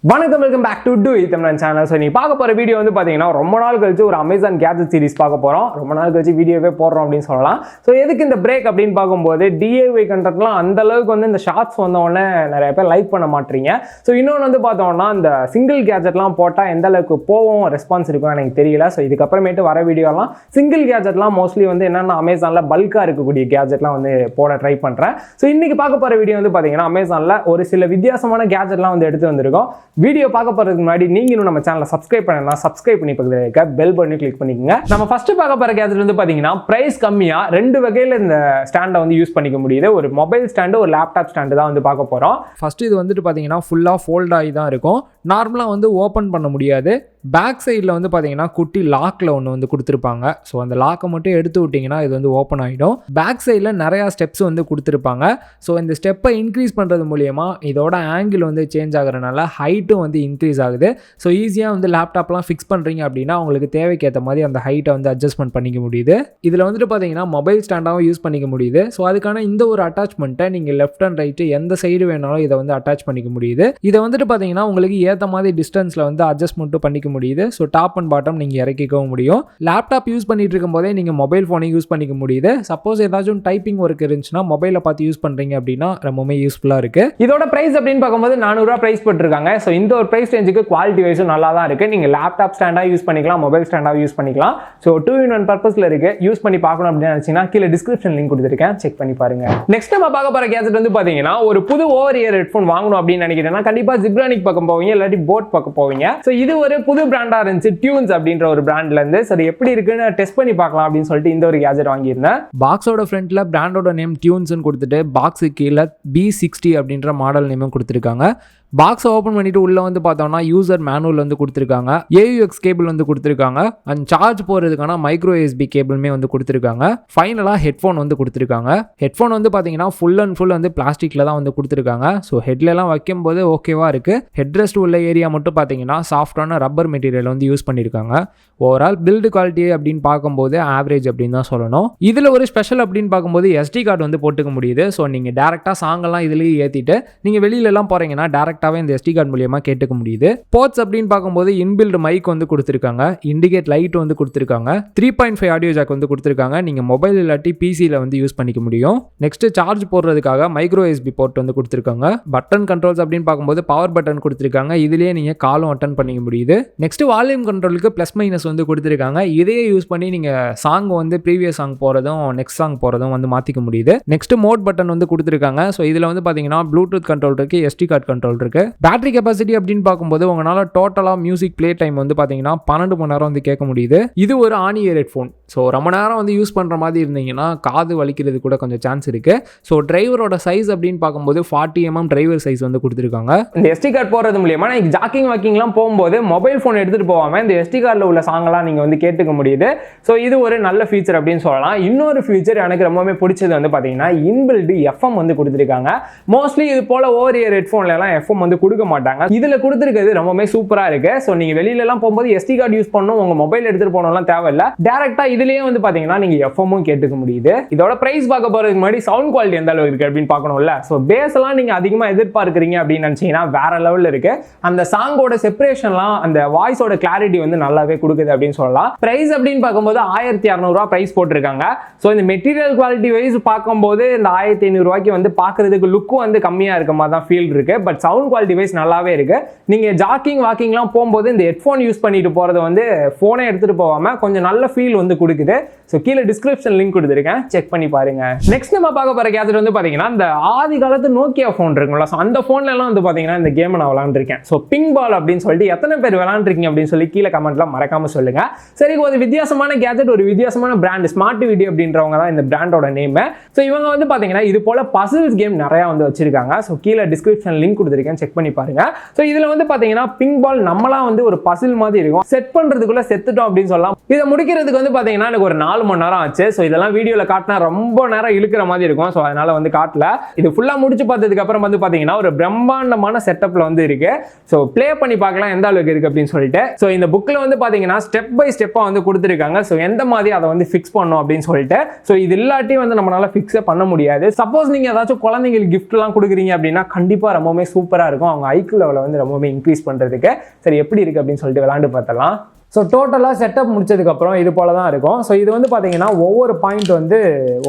வணக்கம், welcome back to doittamilan channel. So நீ பார்க்க போகிற வீடியோ வந்து பார்த்தீங்கன்னா ரொம்ப நாள் கழிச்சு ஒரு அமேசான் கேஜெட் சீரிஸ் பார்க்க போகிறோம். ரொம்ப நாள் கழிச்சு வீடியோவே போடுறோம் அப்படின்னு சொல்லலாம். ஸோ எதுக்கு இந்த பிரேக் அப்படின்னு பார்க்கும்போது DIY கண்டென்ட்லாம் அந்த அளவுக்கு வந்து இந்த ஷார்ட்ஸ் வந்தோடனே நிறைய பேர் லைக் பண்ண மாட்டீங்க. ஸோ இன்னொன்று வந்து பார்த்தோம்னா இந்த சிங்கிள் கேஜெட்லாம் போட்டால் எந்த அளவுக்கு போவோம் ரெஸ்பான்ஸ் இருக்கும் எனக்கு தெரியல. ஸோ இதுக்கப்புறமேட்டு வர வீடியோலாம் சிங்கிள் கேஜெட்லாம் மோஸ்ட்லி வந்து என்னென்ன அமேசானில் பல்காக இருக்கக்கூடிய கேஜெட்லாம் வந்து போட ட்ரை பண்ணுறேன். ஸோ இன்னைக்கு பார்க்க போகிற வீடியோ வந்து பார்த்தீங்கன்னா அமேசானில் ஒரு சில வித்தியாசமான கேஜெட்லாம் வந்து எடுத்து வந்திருக்கோம். வீடியோ பார்க்க போறதுக்கு முன்னாடி நீங்க இன்னும் நம்ம சேனலை சப்ஸ்கிரைப் பண்ணலாம். சப்ஸ்கிரைப் பண்ணி பக்கத்துல இருக்க பெல் பட்டனை கிளிக் பண்ணிக்கோங்க. நம்ம ஃபர்ஸ்ட் பார்க்க போற கேஜெட் வந்து பாத்தீங்கன்னா பிரைஸ் கம்மியா ரெண்டு வகையில இந்த ஸ்டாண்டை வந்து யூஸ் பண்ணிக்க முடியுது. ஒரு மொபைல் ஸ்டாண்டு, ஒரு லேப்டாப் ஸ்டாண்டு தான் வந்து பார்க்க போறோம். ஃபர்ஸ்ட் இது வந்துட்டு பாத்தீங்கன்னா ஃபுல்லா ஃபோல்ட் ஆகி தான் இருக்கும். நார்மலா வந்து ஓபன் பண்ண முடியாது. பேக் சைடில் வந்து பார்த்தீங்கன்னா குட்டி லாக்கில் ஒன்று வந்து கொடுத்துருப்பாங்க. ஸோ அந்த லாக்கை மட்டும் எடுத்து விட்டிங்கன்னா இது வந்து ஓப்பன் ஆகிடும். பேக் சைடில் நிறையா ஸ்டெப்ஸ் வந்து கொடுத்துருப்பாங்க. ஸோ இந்த ஸ்டெப்பை இன்க்ரீஸ் பண்ணுறது மூலிமா இதோட ஆங்கிள் வந்து சேஞ்ச் ஆகிறனால ஹைட்டும் வந்து இன்க்ரீஸ் ஆகுது. ஸோ ஈஸியாக வந்து லேப்டாப்லாம் ஃபிக்ஸ் பண்ணுறீங்க அப்படின்னா உங்களுக்கு தேவைக்கேற்ற மாதிரி அந்த ஹைட்டை வந்து அட்ஜஸ்ட்மெண்ட் பண்ணிக்க முடியுது. இதில் வந்துட்டு பார்த்தீங்கன்னா மொபைல் ஸ்டாண்டாகவும் யூஸ் பண்ணிக்க முடியுது. ஸோ அதுக்கான இந்த ஒரு அட்டாச்மெண்ட்டை நீங்கள் லெஃப்ட் அண்ட் ரைட்டு எந்த சைடு வேணாலும் இதை வந்து அட்டாச் பண்ணிக்க முடியுது. இதை வந்துட்டு பார்த்தீங்கன்னா உங்களுக்கு ஏற்ற மாதிரி டிஸ்டன்ஸில் வந்து அட்ஜஸ்ட்மெண்ட்டும் பண்ணிக்க முடியுது. ஸோ டாப் அண்ட் பாட்டம் நீங்கள் இறக்கிக்கவும் முடியும். லேப்டாப் யூஸ் பண்ணிட்டு இருக்கும் போதே நீங்கள் மொபைல் ஃபோனை யூஸ் பண்ணிக்க முடியுது. சப்போஸ் ஏதாச்சும் டைப்பிங் ஒர்க் இருந்துச்சுன்னா மொபைலை பார்த்து யூஸ் பண்ணுறீங்க அப்படின்னா ரொம்பவே யூஸ்ஃபுல்லாக இருக்கு. இதோட பிரைஸ் அப்படின்னு பார்க்கும்போது 400 ரூபா பிரைஸ் போட்டிருக்காங்க. ஸோ இந்த ஒரு பிரைஸ் ரேஞ்சுக்கு குவாலிட்டி வைஸும் நல்லா தான் இருக்கு. நீங்கள் லேப்டாப் ஸ்டாண்டாக யூஸ் பண்ணிக்கலாம், மொபைல் ஸ்டாண்டாக யூஸ் பண்ணிக்கலாம். ஸோ 2-in-1 பர்பஸில் இருக்கு. யூஸ் பண்ணி பார்க்கணும் அப்படின்னு நினைச்சீங்கன்னா கீழே டிஸ்கிரிப்ஷன் லிங்க் கொடுத்துருக்கேன், செக் பண்ணி பாருங்க. நெக்ஸ்ட் நம்ம பார்க்க போகிற கேஜெட் வந்து பார்த்தீங்கன்னா ஒரு புது ஓவர் இயர் ஹெட்ஃபோன் வாங்கணும் அப்படின்னு நினைக்கிறேன்னா கண்டிப்பாக ஜிப்ரானிக் பக்கம் போவீங்க, இல்லாட்டி போட் பக்கம் போவீங்க. ஸோ இது ஒரு புது பிராண்டா இருந்துச்சு, டியூன்ஸ் அப்படின்ற ஒரு பிராண்ட்ல இருந்து. சரி எப்படி இருக்குன்னு டெஸ்ட் பண்ணி பார்க்கலாம் அப்படின்னு சொல்லிட்டு இந்த ஒரு கேஜெட் வாங்கியிருந்தேன். பாக்ஸோட ஃப்ரண்ட்ல பிராண்டோட நேம் டியூன்ஸ்னு கொடுத்துட்டு பாக்ஸுக்கு கீழே B60 அப்படின்ற மாடல் நேமும் கொடுத்துருக்காங்க. பாக்ஸை ஓப்பன் பண்ணிட்டு உள்ள வந்து பார்த்தோம்னா யூசர் மேனுவல் வந்து கொடுத்துருக்காங்க, AUX கேபிள் வந்து கொடுத்துருக்காங்க, அண்ட் சார்ஜ் போகிறதுக்கான மைக்ரோ USB கேபிளுமே வந்து கொடுத்துருக்காங்க. ஃபைனலாக ஹெட்ஃபோன் வந்து கொடுத்துருக்காங்க. ஹெட்ஃபோன் வந்து பார்த்தீங்கன்னா ஃபுல் அண்ட் ஃபுல் வந்து பிளாஸ்டிக்கில் தான் வந்து கொடுத்துருக்காங்க. ஸோ ஹெட்லலாம் வைக்கும்போது ஓகேவா இருக்குது. ஹெட் ரெஸ்ட் உள்ள ஏரியா மட்டும் பார்த்தீங்கன்னா சாஃப்டான ரப்பர் மெட்டீரியல் வந்து யூஸ் பண்ணியிருக்காங்க. ஓவரால் பில்டு குவாலிட்டி அப்படின்னு பார்க்கும்போது ஆவரேஜ் அப்படின்னு தான் சொல்லணும். இதில் ஒரு ஸ்பெஷல் அப்படின்னு பார்க்கும்போது SD கார்டு வந்து போட்டுக்க முடியுது. ஸோ நீங்கள் டேரெக்டாக சாங்கெல்லாம் இதுலேயே ஏற்றிட்டு நீங்கள் வெளியிலலாம் போகிறீங்கன்னா டேரெக்டாகவே இந்த SD கார்டு மூலியமாக கேட்டுக்க முடியுது. போர்ட்ஸ் அப்படின்னு பார்க்கும்போது இன்பில்ட் மைக் வந்து கொடுத்துருக்காங்க, இண்டிகேட் லைட் வந்து கொடுத்துருக்காங்க, 3.5 ஆடியோ ஜாக் வந்து கொடுத்துருக்காங்க. நீங்கள் மொபைல் இல்லாட்டி PCயில் வந்து யூஸ் பண்ணிக்க முடியும். நெக்ஸ்ட் சார்ஜ் போடுறதுக்காக மைக்ரோ USB போர்ட் வந்து கொடுத்துருக்காங்க. பட்டன் கண்ட்ரோல்ஸ் அப்படின்னு பார்க்கும்போது பவர் பட்டன் கொடுத்துருக்காங்க. இதுலேயே நீங்கள் காலும் அட்டன் பண்ணிக்க முடியுது. நெக்ஸ்ட் வால்யூம் கண்ட்ரோலுக்கு ப்ளஸ் மைனஸ் வந்து கொடுத்துருக்காங்க. இதையே யூஸ் பண்ணி நீங்கள் சாங் வந்து ப்ரீவியஸ் சாங் போகிறதும் நெக்ஸ்ட் சாங் போகிறதும் வந்து மாற்றிக்க முடியுது. நெக்ஸ்ட் மோட் பட்டன் வந்து கொடுத்துருக்காங்க. ஸோ இதில் வந்து பார்த்தீங்கன்னா ப்ளூடூத் கண்ட்ரோல் இருக்குது, SD கார்டு கண்ட்ரோல் இருக்குது. பேட்டரி கெப்பாசிட்டி அப்படின்னு பார்க்கும்போது உங்களால் டோட்டலாக மியூசிக் ப்ளே டைம் வந்து பார்த்தீங்கன்னா 12 மணி நேரம் வந்து கேட்க முடியுது. இது ஒரு ஆன் இயர் ஹெட்ஃபோன். ஸோ ரொம்ப நேரம் வந்து யூஸ் பண்ணுற மாதிரி இருந்தீங்கன்னா காது வலிக்கிறது கூட கொஞ்சம் சான்ஸ் இருக்குது. ஸோ டிரைவரோட சைஸ் அப்படின்னு பார்க்கும்போது 40 mm டிரைவர் சைஸ் வந்து கொடுத்துருக்காங்க. இந்த SD கார்டு போகிறது மூலியமாக நீங்கள் ஜாக்கிங் வாக்கிங்லாம் போகும்போது மொபைல் ஃபோன் எடுத்துகிட்டு போகாமல் இந்த SD கார்டில் உள்ள சாங்கெல்லாம் நீங்கள் வந்து கேட்டுக்க முடியுது. ஸோ இது ஒரு நல்ல ஃபீச்சர் அப்படின்னு சொல்லலாம். இன்னொரு ஃபீச்சர் எனக்கு ரொம்பவே பிடிச்சது வந்து பார்த்தீங்கன்னா இன்பில்டு FM வந்து கொடுத்துருக்காங்க. மோஸ்ட்லி இது போல் ஓவர் இயர் ஹெட்ஃபோன்லாம் FM வந்து கொடுக்க மாட்டாங்க. இதில் கொடுத்துருக்கிறது ரொம்பவே சூப்பராக இருக்கு. ஸோ நீங்கள் வெளியிலலாம் போகும்போது SD கார்டு யூஸ் பண்ணணும், உங்கள் மொபைல் எடுத்துகிட்டு போகணும்லாம் தேவையில்லை. டேரெக்டாக இதுலேயே வந்து பார்த்தீங்கன்னா நீங்கள் FM-உம் கேட்டுக்க முடியுது. இதோட பிரைஸ் பார்க்க போகிறதுக்கு முன்னாடி சவுண்ட் குவாலிட்டி எந்த அளவுக்கு இருக்குது அப்படின்னு பார்க்கணும்ல. ஸோ பேஸ்லாம் நீங்கள் அதிகமாக எதிர்பார்க்குறீங்க அப்படின்னு நினச்சிங்கன்னா வேற லெவலில் இருக்கு. அந்த சாங்கோட செப்பரேஷன்லாம் அந்த வாய்ஸோட கிளாரிட்டி வந்து நல்லாவே கொடுக்குது அப்படின்னு சொல்லலாம். பிரைஸ் அப்படின்னு பார்க்கும்போது 1600 ரூபா பிரைஸ் போட்டிருக்காங்க. ஸோ இந்த மெட்டீரியல் குவாலிட்டி வைஸ் பார்க்கும்போது இந்த 1500 ரூபாய்க்கு வந்து பார்க்கறதுக்கு லுக்கும் வந்து கம்மியாக இருக்க மாதிரி தான் ஃபீல் இருக்கு. பட் சவுண்ட் குவாலிட்டி வைஸ் நல்லாவே இருக்கு. நீங்க ஜாக்கிங் வாக்கிங்லாம் போகும்போது இந்த ஹெட்ஃபோன் யூஸ் பண்ணிட்டு போறது வந்து போனை எடுத்துட்டு போகாம கொஞ்சம் நல்ல ஃபீல் வந்து கொடுக்குது. ஸோ கீழே டிஸ்கிரிப்ஷன் லிங்க் கொடுத்துருக்கேன், செக் பண்ணி பாருங்க. நெக்ஸ்ட் நம்ம பார்க்க போற கேஜெட் வந்து பாத்தீங்கன்னா இந்த ஆதி காலத்து நோக்கியா ஃபோன் இருக்கும்ல, ஸோ அந்த ஃபோன்ல எல்லாம் வந்து பாத்தீங்கன்னா இந்த கேம் நான் விளாண்டுருக்கேன். ஸோ பிங் பால் அப்படின்னு சொல்லிட்டு எத்தனை பேர் விளாண்டுருக்கீங்க அப்படின்னு சொல்லி கீழே கமெண்ட்லாம் மறக்காம சொல்லுங்க. சரி, ஒரு வித்தியாசமான கேஜெட், ஒரு வித்தியாசமான பிராண்ட் ஸ்மார்ட் வீடியோ அப்படின்றவங்க தான் இந்த பிராண்டோட நேம். ஸோ இவங்க வந்து பாத்தீங்கன்னா இது போல பசில்ஸ் கேம் நிறைய வந்து வச்சிருக்காங்க. ஸோ கீழே டிஸ்கிரிப்ஷன் லிங்க் கொடுத்துருக்கேன், செக் பண்ணி பாருங்க. ஸோ இதுல வந்து பாத்தீங்கன்னா பிங் பால் நம்மளாம் வந்து ஒரு பசில் மாதிரி இருக்கும். செட் பண்றதுக்குள்ள செத்துட்டோம் அப்படின்னு சொல்லலாம். இதை முடிக்கிறதுக்கு வந்து பாத்தீங்கன்னா எனக்கு ஒரு 4 மணி நேரம் ஆச்சு. ஸோ இதெல்லாம் வீடியோல காட்டினா ரொம்ப நேரம் இழுக்கிற மாதிரி இருக்கும். ஸோ அதனால வந்து காட்டல. இது ஃபுல்லா முடிச்சு பார்த்ததுக்கு அப்புறம் வந்து பாத்தீங்கன்னா ஒரு பிரம்மாண்டமான செட்டப்ல வந்து இருக்கு. ஸோ பிளே பண்ணி பார்க்கலாம் எந்த அளவுக்கு இருக்கு அப்படின்னு சொல்லிட்டு. ஸோ இந்த புக்ல வந்து பாத்தீங்கன்னா ஸ்டெப் பை ஸ்டெப்பா வந்து கொடுத்துருக்காங்க. ஸோ எந்த மாதிரி அதை வந்து ஃபிக்ஸ் பண்ணும் அப்படின்னு சொல்லிட்டு. ஸோ இது இல்லாட்டி வந்து நம்மளால ஃபிக்ஸே பண்ண முடியாது. சப்போஸ் நீங்க ஏதாச்சும் குழந்தைங்களுக்கு கிஃப்ட் எல்லாம் கொடுக்குறீங்க அப்படின்னா கண்டிப்பா ரொம்பவே சூப்பரா சூப்பராக இருக்கும் அவங்க ஐக்யூ லெவலை வந்து ரொம்பவே இன்க்ரீஸ் பண்ணுறதுக்கு. சரி எப்படி இருக்குது அப்படின்னு சொல்லிட்டு விளாண்டு பார்த்தலாம். ஸோ டோட்டலாக செட்டப் முடிச்சதுக்கப்புறம் இது போல தான் இருக்கும். ஸோ இது வந்து பார்த்தீங்கன்னா ஒவ்வொரு பாயிண்ட் வந்து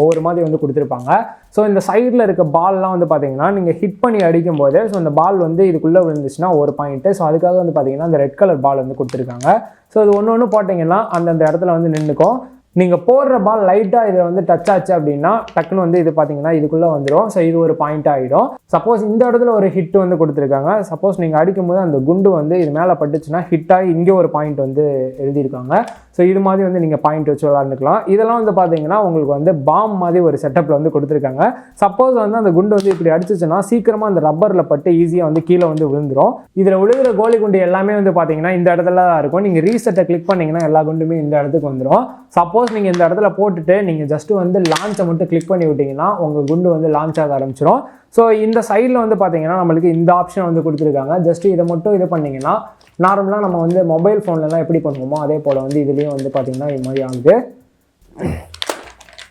ஒவ்வொரு மாதிரி வந்து கொடுத்துருப்பாங்க. ஸோ இந்த சைடில் இருக்க பால்லாம் வந்து பார்த்தீங்கன்னா நீங்கள் ஹிட் பண்ணி அடிக்கும் போது ஸோ இந்த பால் வந்து இதுக்குள்ளே விழுந்துச்சுன்னா ஒரு பாயிண்ட்டு. ஸோ அதுக்காக வந்து பார்த்தீங்கன்னா இந்த ரெட் கலர் பால் வந்து கொடுத்துருக்காங்க. ஸோ இது ஒன்று போட்டிங்கன்னா அந்தந்த இடத்துல வந்து நின்றுக்கும். நீங்கள் போடுற பால் லைட்டாக இதில் வந்து டச் ஆச்சு அப்படின்னா டக்குன்னு வந்து இது பார்த்தீங்கன்னா இதுக்குள்ளே வந்துடும். ஸோ இது ஒரு பாயிண்ட் ஆகிடும். சப்போஸ் இந்த இடத்துல ஒரு ஹிட் வந்து கொடுத்துருக்காங்க. சப்போஸ் நீங்கள் அடிக்கும்போது அந்த குண்டு வந்து இது மேலே பட்டுச்சுன்னா ஹிட் ஆகி இங்கே ஒரு பாயிண்ட் வந்து எழுதியிருக்காங்க. ஸோ இது மாதிரி வந்து நீங்கள் பாயிண்ட் வச்சு விளாண்டுக்கலாம். இதெல்லாம் வந்து பார்த்தீங்கன்னா உங்களுக்கு வந்து பாம் மாதிரி ஒரு செட்டப்பில் வந்து கொடுத்துருக்காங்க. சப்போஸ் வந்து அந்த குண்டு வந்து இப்படி அடிச்சிச்சுன்னா சீக்கிரமாக அந்த ரப்பரில் பட்டு ஈஸியாக வந்து கீழே வந்து விழுந்துடும். இதில் விழுகிற கோலி குண்டு எல்லாமே வந்து பார்த்தீங்கன்னா இந்த இடத்துல தான் இருக்கும். நீங்கள் ரீசெட்டை கிளிக் பண்ணிங்கன்னா எல்லா குண்டுமே இந்த இடத்துக்கு வந்துடும். சப்போஸ் நீங்கள் இந்த இடத்துல போட்டுட்டு நீங்கள் ஜஸ்ட் வந்து லான்ச்சை மட்டும் கிளிக் பண்ணி விட்டீங்கன்னா உங்கள் குண்டு வந்து லான்ச் ஆக ஆரம்பிச்சிடும். ஸோ இந்த சைடில் வந்து பார்த்தீங்கன்னா நம்மளுக்கு இந்த ஆப்ஷன் வந்து கொடுத்துருக்காங்க. ஜஸ்ட் இதை மட்டும் இது பண்ணிங்கன்னா நார்மலாக நம்ம வந்து மொபைல் ஃபோன்லலாம் எப்படி பண்ணுவோமோ அதே போல் வந்து இதுலேயும் வந்து பார்த்தீங்கன்னா இது மாதிரி ஆகுது.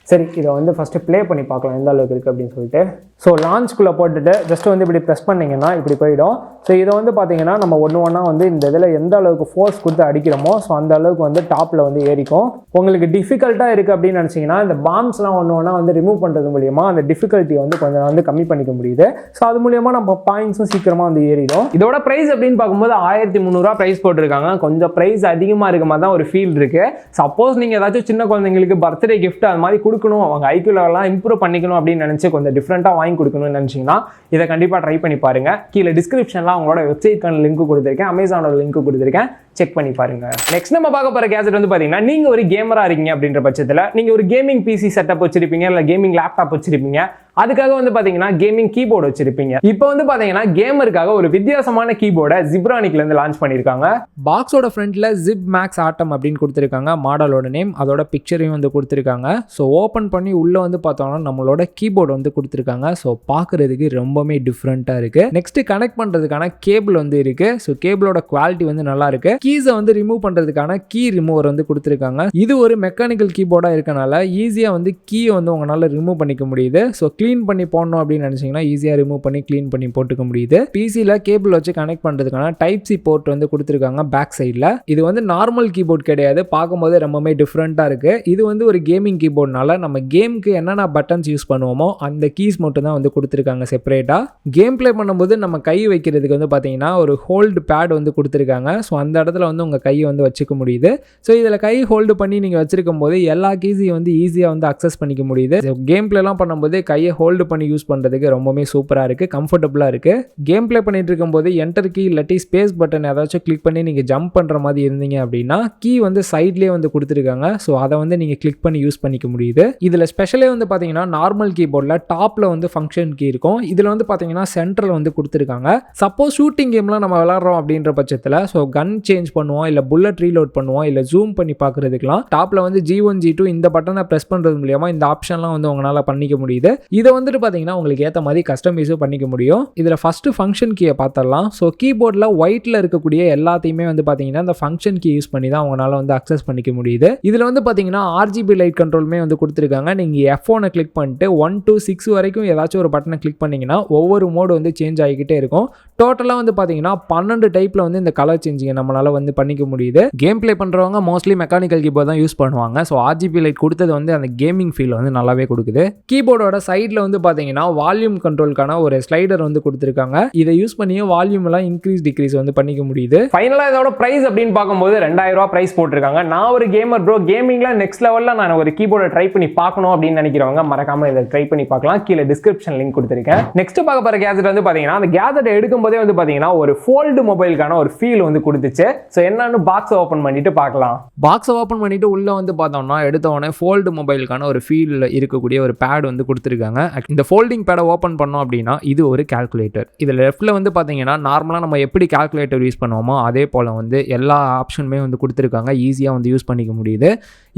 சரி இதை வந்து ஃபஸ்ட்டு ப்ளே பண்ணி பார்க்கலாம் எந்த அளவுக்கு இருக்குது அப்படின்னு சொல்லிட்டு. ஸோ லான்ச்குள்ளே போட்டுட்டு ஜஸ்ட் வந்து இப்படி ப்ரெஸ் பண்ணிங்கன்னா இப்படி போயிடும். ஸோ இதை வந்து பார்த்தீங்கன்னா நம்ம ஒன்றா வந்து இந்த இதில் எந்த அளவுக்கு ஃபோர்ஸ் கொடுத்து அடிக்கிறோமோ ஸோ அந்த அளவுக்கு வந்து டாப்பில் வந்து ஏறிக்கும். உங்களுக்கு டிஃபிகல்ட்டாக இருக்குது அப்படின்னு நினச்சிங்கன்னா இந்த பாம்ஸ்லாம் ஒன்றா வந்து ரிமூவ் பண்ணுறது மூலிமா அந்த டிஃபிகல்ட்டியை வந்து கொஞ்சம் வந்து கம்மி பண்ணிக்க முடியுது. ஸோ அது மூலியமாக நம்ம பாயிண்ட்ஸும் சீக்கிரமாக வந்து ஏறிடும். இதோட ப்ரைஸ் அப்படின்னு பார்க்கும்போது 1300 ப்ரைஸ் போட்டிருக்காங்க. கொஞ்சம் ப்ரைஸ் அதிகமாக இருக்க மாதிரி தான் ஒரு ஃபீல் இருக்குது. சப்போஸ் நீங்கள் ஏதாச்சும் சின்ன குழந்தைங்களுக்கு பர்த்டே கிஃப்ட் அது மாதிரி கொடுக்கணும், அவங்க ஐக்யூ லெவலாம் இம்ப்ரூவ் பண்ணிக்கணும் அப்படின்னு நினச்சி கொஞ்சம் டிஃப்ரெண்ட்டாக வாங்கி கொடுக்கணும்னு நினச்சிங்கன்னா இதை கண்டிப்பாக ட்ரை பண்ணி பாருங்கள். கீழே டிஸ்கிரிப்ஷனில் அவங்களோட வெப்சைட்க்கான லிங்க் கொடுத்துருக்கேன், அமேசானோட லிங்க் கொடுத்துருக்கேன், செக் பண்ணி பாருங்க. நெக்ஸ்ட் நம்ம பார்க்க போகிற கேஜெட் வந்து பார்த்தீங்கன்னா நீங்கள் ஒரு கேமராக இருக்கீங்க அப்படின்ற பட்சத்தில் நீங்கள் ஒரு கேமிங் பிசி செட்டப் வச்சிருப்பீங்க, இல்லை கேமிங் லேப்டாப் வச்சிருப்பீங்க, அதுக்காக வந்து பார்த்தீங்கன்னா கேமிங் கீபோர்டு வச்சிருப்பீங்க. இப்போ வந்து பார்த்தீங்கன்னா கேமருக்காக ஒரு வித்தியாசமான கீபோர்டை ஜிப்ரானிக்லேருந்து லான்ச் பண்ணியிருக்காங்க. பாக்ஸோட ஃப்ரண்ட்டில் ஜிப் மேக்ஸ் ஆட்டம் அப்படின்னு கொடுத்துருக்காங்க மாடலோட நேம், அதோட பிக்சரையும் வந்து கொடுத்துருக்காங்க. ஸோ ஓப்பன் பண்ணி உள்ளே வந்து பார்த்தோம்னா நம்மளோட கீபோர்டு வந்து கொடுத்துருக்காங்க. ஸோ பார்க்குறதுக்கு ரொம்பவே டிஃப்ரெண்ட்டாக இருக்குது. நெக்ஸ்ட் கனெக்ட் பண்ணுறதுக்கான கேபிள் வந்து இருக்குது. ஸோ கேபிளோட குவாலிட்டி வந்து நல்லா இருக்கு. கீஸை வந்து ரிமூவ் பண்ணுறதுக்கான கீ ரிமூவர் வந்து கொடுத்துருக்காங்க. இது ஒரு மெக்கானிக்கல் கீபோர்டாக இருக்கனால ஈஸியாக வந்து கீயை வந்து உங்களால் ரிமூவ் பண்ணிக்க முடியுது. ஸோ க்ளீன் பண்ணி போடணும் அப்படின்னு நினச்சிங்கன்னா ஈஸியாக ரிமூவ் பண்ணி க்ளீன் பண்ணி போட்டுக்க முடியுது. பிசியில் கேபிள் வச்சு கனெக்ட் பண்ணுறதுக்கான டைப் சி போர்ட் வந்து கொடுத்துருக்காங்க பேக் சைடில். இது வந்து நார்மல் கீபோர்ட் கிடையாது, பார்க்கும்போது ரொம்பவே டிஃப்ரெண்ட்டாக இருக்குது. இது வந்து ஒரு கேமிங் கீபோர்ட்னால நம்ம கேமுக்கு என்னென்ன பட்டன்ஸ் யூஸ் பண்ணுவோமோ அந்த கீஸ் மட்டும் தான் வந்து கொடுத்துருக்காங்க செப்பரேட்டாக. கேம் ப்ளே பண்ணும்போது நம்ம கை வைக்கிறதுக்கு வந்து பார்த்தீங்கன்னா ஒரு ஹோல்டு பேட் வந்து கொடுத்துருக்காங்க. ஸோ அந்த இடத்துல வந்து உங்கள் கையை வந்து வச்சுக்க முடியுது. ஸோ இதில் கை ஹோல்டு பண்ணி நீங்கள் வச்சிருக்கும் போது எல்லா கீஸையும் வந்து ஈஸியாக வந்து அக்சஸ் பண்ணிக்க முடியுது. கேம் பிளேலாம் பண்ணும்போது கையை ஹோல்டு பண்ணி யூஸ் பண்ணுறதுக்கு ரொம்பவே சூப்பராக இருக்குது, கம்ஃபர்டபுளாக இருக்குது. கேம் பிளே பண்ணிட்டு இருக்கும்போது என்டர் கீ இல்லாட்டி ஸ்பேஸ் பட்டன் ஏதாச்சும் கிளிக் பண்ணி நீங்கள் ஜம்ப் பண்ணுற மாதிரி இருந்தீங்க அப்படின்னா கீ வந்து சைட்லேயே வந்து கொடுத்துருக்காங்க. ஸோ அதை வந்து நீங்கள் கிளிக் பண்ணி யூஸ் பண்ணிக்க முடியுது. இதில் ஸ்பெஷலே வந்து பார்த்தீங்கன்னா நார்மல் கீபோர்டில் டாப்பில் வந்து ஃபங்க்ஷன் கீ இருக்கும். இதில் வந்து பார்த்தீங்கன்னா சென்டரில் வந்து கொடுத்துருக்காங்க. சப்போஸ் ஷூட்டிங் கேம்லாம் நம்ம விளாட்றோம் அப்படின்ற பட்சத்தில் ஸோ கன் சேஞ்ச் பண்ணுவோம், இல்லை புல்லட் ரீலோட் பண்ணுவோம், இல்லை ஜூம் பண்ணி பார்க்குறதுக்குலாம் டாப்பில் வந்து G1 G2 இந்த பட்டனை ப்ரெஸ் பண்ணுறது மூலியமாக இந்த ஆப்ஷன்லாம் வந்து உங்களால் பண்ணிக்க முடியுது. இதை வந்துட்டு பார்த்தீங்கன்னா உங்களுக்கு ஏற்ற மாதிரி கஸ்டமைஸும் பண்ணிக்க முடியும். இதில் ஃபஸ்ட்டு ஃபங்க்ஷன் கீயை பார்த்துடலாம். ஸோ கீபோர்டில் ஒயிட்டில் இருக்கக்கூடிய எல்லாத்தையுமே வந்து பார்த்தீங்கன்னா இந்த ஃபங்க்ஷன் கீ யூஸ் பண்ணி தான் உங்களால் வந்து அக்சஸ் பண்ணிக்க முடியுது. இதில் வந்து பார்த்தீங்கன்னா RGB லைட் கண்ட்ரோலுமே வந்து கொடுத்துருக்காங்க. நீங்கள் F1 கிளிக் பண்ணிட்டு 1 to 6 வரைக்கும் ஏதாச்சும் ஒரு பட்டனை கிளிக் பண்ணிங்கன்னா ஒவ்வொரு மோடு வந்து சேஞ்ச் ஆகிக்கிட்டே இருக்கும். டோட்டலாக வந்து பார்த்தீங்கன்னா 12 டைப்பில் வந்து இந்த கலர் சேஞ்சிங்கை நம்மளால் வந்து பண்ணிக்க முடியுது. கேம் ப்ளே பண்ணுறவங்க மோஸ்ட்லி மெக்கானிக்கல் கீபோர்ட் தான் யூஸ் பண்ணுவாங்க. ஸோ RGB லைட் கொடுத்தது வந்து அந்த கேமிங் ஃபீல் வந்து நல்லாவே கொடுக்குது. கீபோர்டோட சைடில் வந்து பார்த்தீங்கன்னா வால்யூம் கண்ட்ரோலுக்கான ஒரு ஸ்லைடர் வந்து கொடுத்துருக்காங்க. இதை யூஸ் பண்ணியே வால்யூம் எல்லாம் இன்க்ரீஸ் டிக்ரீஸ் வந்து பண்ணிக்க முடியுது. ஃபைனலாக இதோட பிரைஸ் அப்படின்னு பார்க்கும்போது 2000 பிரைஸ் போட்டிருக்காங்க. நான் ஒரு கேமர் ப்ரோ, கேமிங்ல நெக்ஸ்ட் லெவலில் நான் ஒரு கீபோர்டை ட்ரை பண்ணி பார்க்கணும் அப்படின்னு நினைக்கிறவங்க மறக்காம இதை ட்ரை பண்ணி பார்க்கலாம். கீழே டிஸ்கிரிப்ஷன் லிங்க் கொடுத்துருக்கேன். நெக்ஸ்ட் பார்க்க போகிற கேஜெட் வந்து பார்த்தீங்கன்னா அந்த கேஜெட் எடுக்கும் போதே வந்து பார்த்தீங்கன்னா ஒரு ஃபோல்டு மொபைலுக்கான ஒரு ஃபீல் வந்து கொடுத்துச்சு. ஸோ என்னன்னு பாக்ஸை ஓப்பன் பண்ணிட்டு பார்க்கலாம். பாக்ஸை ஓப்பன் பண்ணிட்டு உள்ள வந்து பார்த்தோம்னா எடுத்தவொடனே ஃபோல்டு மொபைலுக்கான ஒரு ஃபீல் இருக்கக்கூடிய ஒரு பேட் வந்து கொடுத்துருக்காங்க. இந்த ஃபோல்டிங் பேடை ஓப்பன் பண்ணோம் அப்படின்னா இது ஒரு கால்குலேட்டர். இதில் லெஃப்ட்டில் வந்து பார்த்தீங்கன்னா நார்மலாக நம்ம எப்படி கால்குலேட்டர் யூஸ் பண்ணுவோமோ அதே போல் வந்து எல்லா ஆப்ஷனுமே வந்து கொடுத்துருக்காங்க. ஈஸியாக வந்து யூஸ் பண்ணிக்க முடியுது.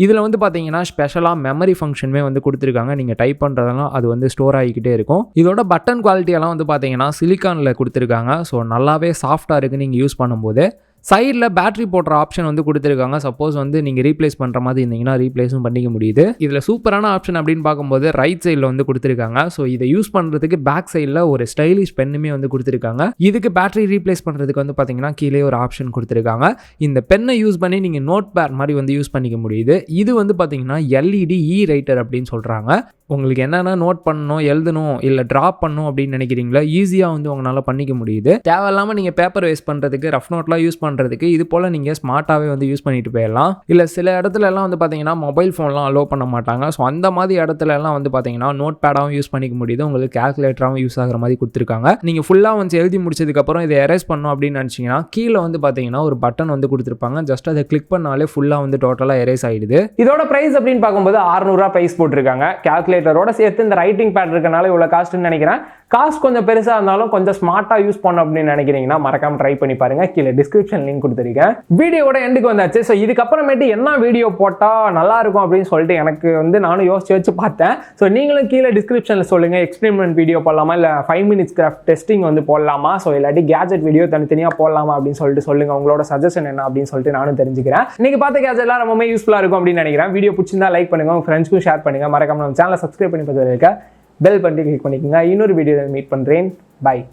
இதில் வந்து பார்த்தீங்கன்னா ஸ்பெஷலாக மெமரி ஃபங்க்ஷனுமே வந்து கொடுத்துருக்காங்க. நீங்கள் டைப் பண்ணுறதெல்லாம் அது வந்து ஸ்டோர் ஆகிக்கிட்டே இருக்கும். இதோட பட்டன் குவாலிட்டியெல்லாம் வந்து பார்த்தீங்கன்னா சிலிக்கானில் கொடுத்துருக்காங்க. ஸோ நல்லாவே சாஃப்டாக இருக்குது நீங்கள் யூஸ் பண்ணும்போது. சைடில் பேட்டரி போடுற ஆப்ஷன் வந்து கொடுத்துருக்காங்க. சப்போஸ் வந்து நீங்கள் ரீப்ளேஸ் பண்ணுற மாதிரி இருந்தீங்கன்னா ரீப்ளேஸும் பண்ணிக்க முடியுது. இதில் சூப்பரான ஆப்ஷன் அப்படின்னு பார்க்கும்போது ரைட் சைடில் வந்து கொடுத்துருக்காங்க. ஸோ இதை யூஸ் பண்ணுறதுக்கு பேக் சைடில் ஒரு ஸ்டைலிஷ் பென்னுமே வந்து கொடுத்துருக்காங்க. இதுக்கு பேட்டரி ரீப்ளேஸ் பண்ணுறதுக்கு வந்து பார்த்தீங்கன்னா கீழே ஒரு ஆப்ஷன் கொடுத்துருக்காங்க. இந்த பென்னை யூஸ் பண்ணி நீங்கள் நோட் பேட் மாதிரி வந்து யூஸ் பண்ணிக்க முடியுது. இது வந்து பார்த்தீங்கன்னா எல்இடி இ ரைட்டர் அப்படின்னு சொல்கிறாங்க. உங்களுக்கு என்னென்ன நோட் பண்ணணும், எழுதணும், இல்லை ட்ராப் பண்ணணும் அப்படின்னு நினைக்கிறீங்களோ ஈஸியாக வந்து உங்களால் பண்ணிக்க முடியுது. தேவையில்லாமல் நீங்கள் பேப்பர் வேஸ்ட் பண்ணுறதுக்கு, ரஃப் நோட்லாம் யூஸ் பண்ணுறதுக்கு இது போல் நீங்கள் ஸ்மார்ட்டாகவே வந்து யூஸ் பண்ணிட்டு போயிடலாம். இல்லை சில இடத்துல எல்லாம் வந்து பார்த்தீங்கன்னா மொபைல் ஃபோன்லாம் அலோவ் பண்ண மாட்டாங்க. ஸோ அந்த மாதிரி இடத்துல எல்லாம் வந்து பார்த்தீங்கன்னா நோட் பேடாகவும் யூஸ் பண்ணிக்க முடியுது. உங்களுக்கு கால்குலேட்டராகவும் யூஸ் ஆகிற மாதிரி கொடுத்துருக்காங்க. நீங்கள் ஃபுல்லாக வந்து எழுதி முடிச்சதுக்கப்புறம் இதை எரேஸ் பண்ணணும் அப்படின்னு நினச்சிங்கன்னா கீழே வந்து பார்த்தீங்கன்னா ஒரு பட்டன் வந்து கொடுத்துருப்பாங்க. ஜஸ்ட் அதை கிளிக் பண்ணாலே ஃபுல்லாக வந்து டோட்டலாக எரேஸ் ஆகிடுது. இதோட ப்ரைஸ் அப்படின்னு பார்க்கும்போது 600 ப்ரைஸ் போட்டிருக்காங்க. கால்குலேட்டரோட சேர்த்து இந்த ரைட்டிங் பேட் இருக்கனால இவ்வளோ காஸ்ட்னு நினைக்கிறேன். காஸ்ட் கொஞ்சம் பெருசாக இருந்தாலும் கொஞ்சம் ஸ்மார்ட்டாக யூஸ் பண்ணணும் அப்படின்னு நினைக்கிறீங்கன்னா மறக்காம ட்ரை பண்ணி பாருங்க. கீழே டிஸ்கிரிப்ஷன் லிங்க் கொடுத்துருக்கேன். வீடியோட எண்டுக்கு வந்தாச்சு. ஸோ இதுக்கப்புறமேட்டு என்ன வீடியோ போட்டால் நல்லா இருக்கும் அப்படின்னு சொல்லிட்டு எனக்கு வந்து நானும் யோசிச்சு பார்த்தேன். ஸோ நீங்களும் கீழே டிஸ்கிரிப்ஷனில் சொல்லுங்கள். எக்ஸ்பெரிமெண்ட் வீடியோ போடலாமா, இல்லை 5 minutes கிராஃப்ட் டெஸ்டிங் வந்து போடலாமா, ஸோ இல்லாட்டி கேஜெட் வீடியோ தனித்தனியாக போடலாமா அப்படின்னு சொல்லிட்டு சொல்லுங்கள். உங்களோட சஜஷன் என்ன அப்படின்னு சொல்லிட்டு நானும் தெரிஞ்சுக்கிறேன். நீங்கள் பார்த்த கேஜெட்லாம் ரொம்பவே யூஸ்ஃபுல்லாக இருக்கும் அப்படின்னு நினைக்கிறேன். வீடியோ பிடிச்சிருந்தா லைக் பண்ணுங்கள், உங்கள் ஃப்ரெண்ட்ஸ்க்கும் ஷேர் பண்ணுங்கள். மறக்காம நம்ம சேனலை சப்ஸ்கிரைப் பண்ணி பார்த்துருக்க பெல் பட்டி கிளிக் பண்ணிக்கோங்க. இன்னொரு வீடியோவில் மீட் பண்ணுறேன். பை.